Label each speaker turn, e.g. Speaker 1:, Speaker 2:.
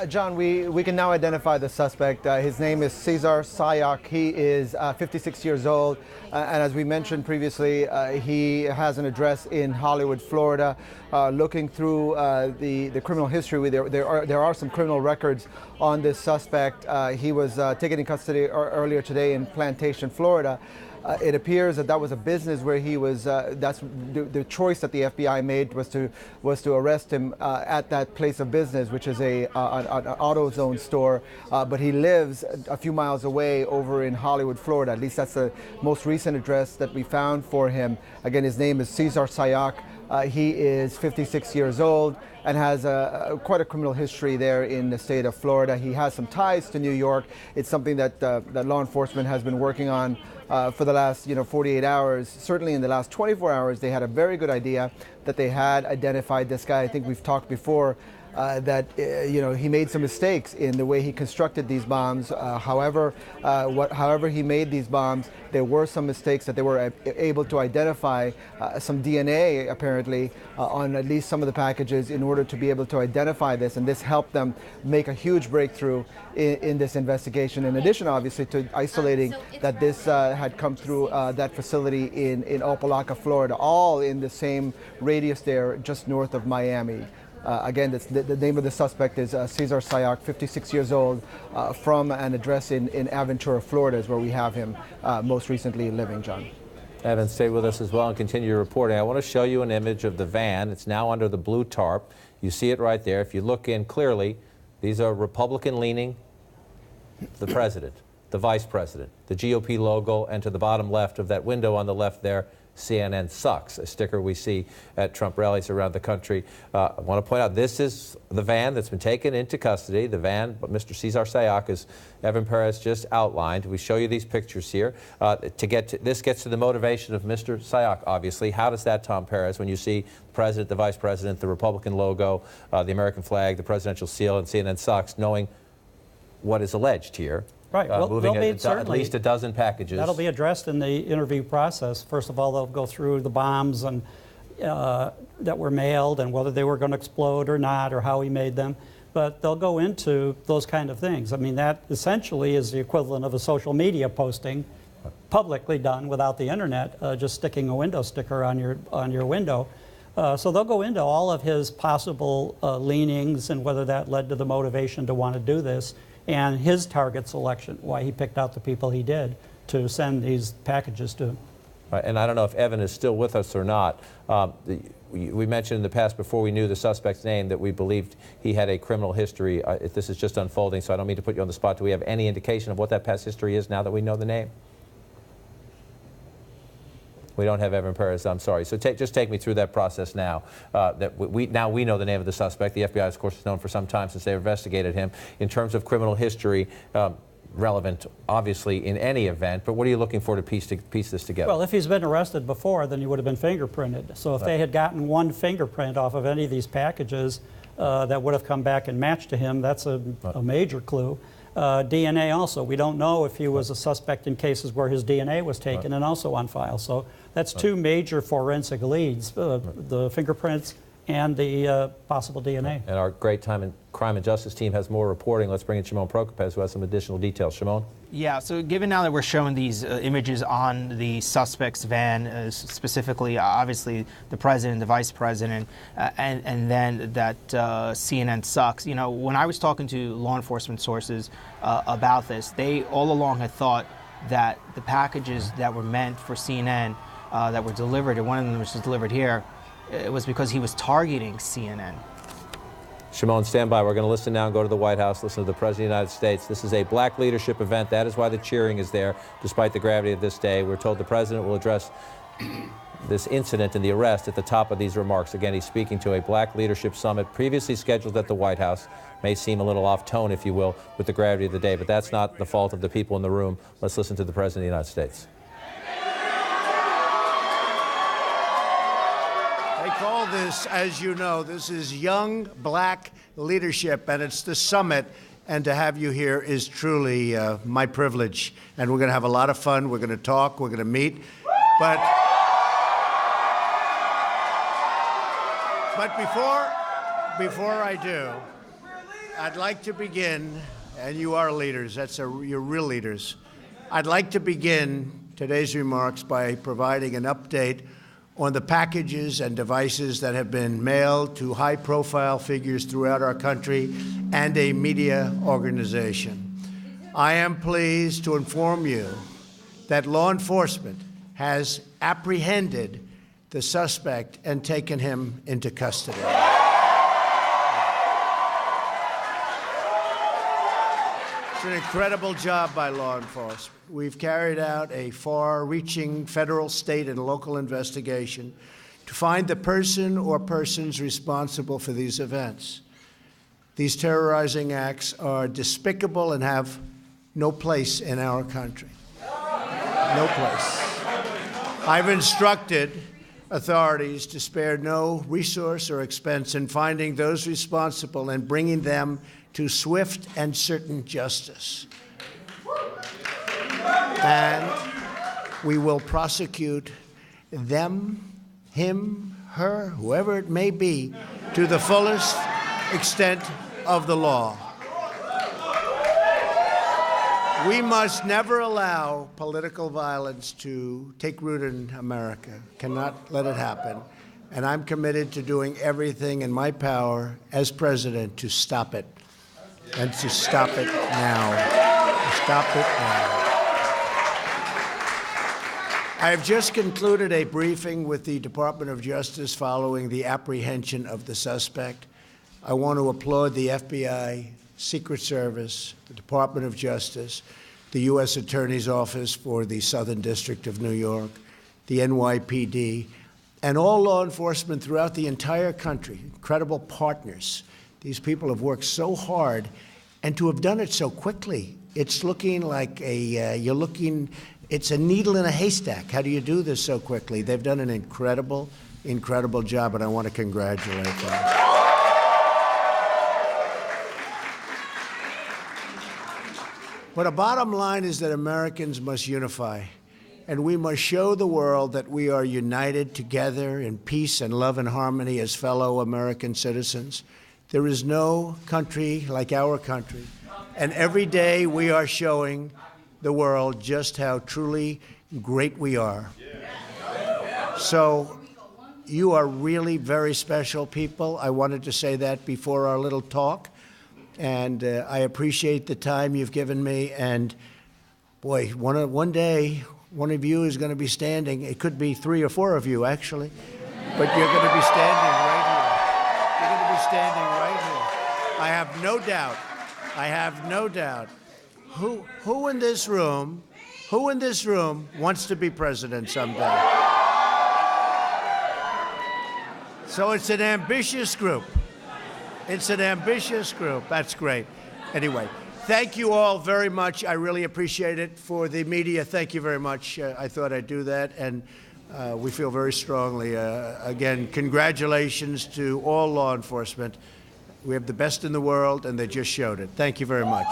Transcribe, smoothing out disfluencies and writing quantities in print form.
Speaker 1: John, we can now identify the suspect. His name is Cesar Sayoc. He is 56 years old. And as we mentioned previously, he has an address in Hollywood, Florida. Looking through the criminal history, there are some criminal records on this suspect. He was taken in custody earlier today in Plantation, Florida. It appears that was a business where he was. That's the choice that the FBI made was to arrest him at that place of business, which is an AutoZone store. But he lives a few miles away over in Hollywood, Florida. At least that's the most recent address that we found for him. Again, his name is Cesar Sayoc. He is 56 years old and has quite a criminal history there in the state of Florida. He has some ties to New York. It's something that law enforcement has been working on for the last 48 hours. Certainly in the last 24 hours, they had a very good idea that they had identified this guy. I think we've talked before that he made some mistakes in the way he constructed these bombs. However he made these bombs, there were some mistakes that they were able to identify some DNA apparently on at least some of the packages in order to be able to identify this, and this helped them make a huge breakthrough in this investigation. In addition, obviously, to isolating that this had come through that facility in Opelika, Florida, all in the same radius there, just north of Miami. Again, the name of the suspect is Cesar Sayoc, 56 years old, from an address in Aventura, Florida, is where we have him most recently living, John.
Speaker 2: Evan, stay with us as well and continue your reporting. I want to show you an image of the van. It's now under the blue tarp. You see it right there. If you look in clearly, these are Republican-leaning, the president, the vice president, the GOP logo, and to the bottom left of that window on the left there, CNN sucks, a sticker we see at Trump rallies around the country. I want to point out this is the van that's been taken into custody, the van Mr. Cesar Sayoc, as Evan Perez just outlined. We show you these pictures here. This gets to the motivation of Mr. Sayoc, obviously. How does that, Tom Perez, when you see the president, the vice president, the Republican logo, the American flag, the presidential seal, and CNN sucks, knowing what is alleged here?
Speaker 3: Right. Well,
Speaker 2: moving at least a dozen packages.
Speaker 3: That'll be addressed in the interview process. First of all, they'll go through the bombs and that were mailed and whether they were going to explode or not, or how he made them. But they'll go into those kind of things. I mean, that essentially is the equivalent of a social media posting, publicly done without the internet, just sticking a window sticker on your window. So they'll go into all of his possible leanings and whether that led to the motivation to want to do this, and his target selection, why he picked out the people he did to send these packages to.
Speaker 2: Right, and I don't know if Evan is still with us or not. We mentioned in the past, before we knew the suspect's name, that we believed he had a criminal history. This is just unfolding, so I don't mean to put you on the spot. Do we have any indication of what that past history is now that we know the name? We don't have Evan Perez, I'm sorry. So just take me through that process now. Now we know the name of the suspect. The FBI, of course, has known for some time since they investigated him. In terms of criminal history, relevant, obviously, in any event, but what are you looking for to piece this together?
Speaker 3: Well, if he's been arrested before, then he would have been fingerprinted. So if they had gotten one fingerprint off of any of these packages that would have come back and matched to him, that's a major clue. DNA also. We don't know if he was a suspect in cases where his DNA was taken and also on file. So that's two major forensic leads, the fingerprints and the possible DNA.
Speaker 2: And our great crime and justice team has more reporting. Let's bring in Shimon Prokopez, who has some additional details. Shimon?
Speaker 4: Yeah, so given now that we're showing these images on the suspect's van, specifically, obviously, the president, the vice president, and then that CNN sucks. You know, when I was talking to law enforcement sources about this, they all along had thought that the packages that were meant for CNN that were delivered, and one of them was delivered here, it was because he was targeting CNN.
Speaker 2: Shimon, stand by. We're going to listen now and go to the White House, listen to the President of the United States. This is a black leadership event. That is why the cheering is there, despite the gravity of this day. We're told the President will address this incident and the arrest at the top of these remarks. Again, he's speaking to a black leadership summit previously scheduled at the White House. May seem a little off tone, if you will, with the gravity of the day, but that's not the fault of the people in the room. Let's listen to the President of the United States.
Speaker 5: They call this, as you know, this is Young Black Leadership, and it's the summit. And to have you here is truly my privilege. And we're going to have a lot of fun. We're going to talk. We're going to meet. But before I do, I'd like to begin, and you are leaders, you're real leaders. I'd like to begin today's remarks by providing an update on the packages and devices that have been mailed to high-profile figures throughout our country and a media organization. I am pleased to inform you that law enforcement has apprehended the suspect and taken him into custody. It's an incredible job by law enforcement. We've carried out a far-reaching federal, state, and local investigation to find the person or persons responsible for these events. These terrorizing acts are despicable and have no place in our country. No place. I've instructed authorities to spare no resource or expense in finding those responsible and bringing them to swift and certain justice. And we will prosecute them, him, her, whoever it may be, to the fullest extent of the law. We must never allow political violence to take root in America. Cannot let it happen. And I'm committed to doing everything in my power as president to stop it. And to stop it now. To stop it now. I have just concluded a briefing with the Department of Justice following the apprehension of the suspect. I want to applaud the FBI, Secret Service, the Department of Justice, the U.S. Attorney's Office for the Southern District of New York, the NYPD, and all law enforcement throughout the entire country, incredible partners. These people have worked so hard, and to have done it so quickly, it's looking like it's a needle in a haystack. How do you do this so quickly? They've done an incredible, incredible job, and I want to congratulate them. But the bottom line is that Americans must unify, and we must show the world that we are united together in peace and love and harmony as fellow American citizens. There is no country like our country, and every day we are showing the world just how truly great we are. So you are really very special people. I wanted to say that before our little talk. And I appreciate the time you've given me. And boy, one day, one of you is going to be standing. It could be 3 or 4 of you, actually. But you're going to be standing right here. You're going to be standing right here. I have no doubt. I have no doubt. Who in this room wants to be president someday? So it's an ambitious group. It's an ambitious group. That's great. Anyway, thank you all very much. I really appreciate it. For the media, thank you very much. I thought I'd do that, and we feel very strongly. Again, congratulations to all law enforcement. We have the best in the world, and they just showed it. Thank you very much.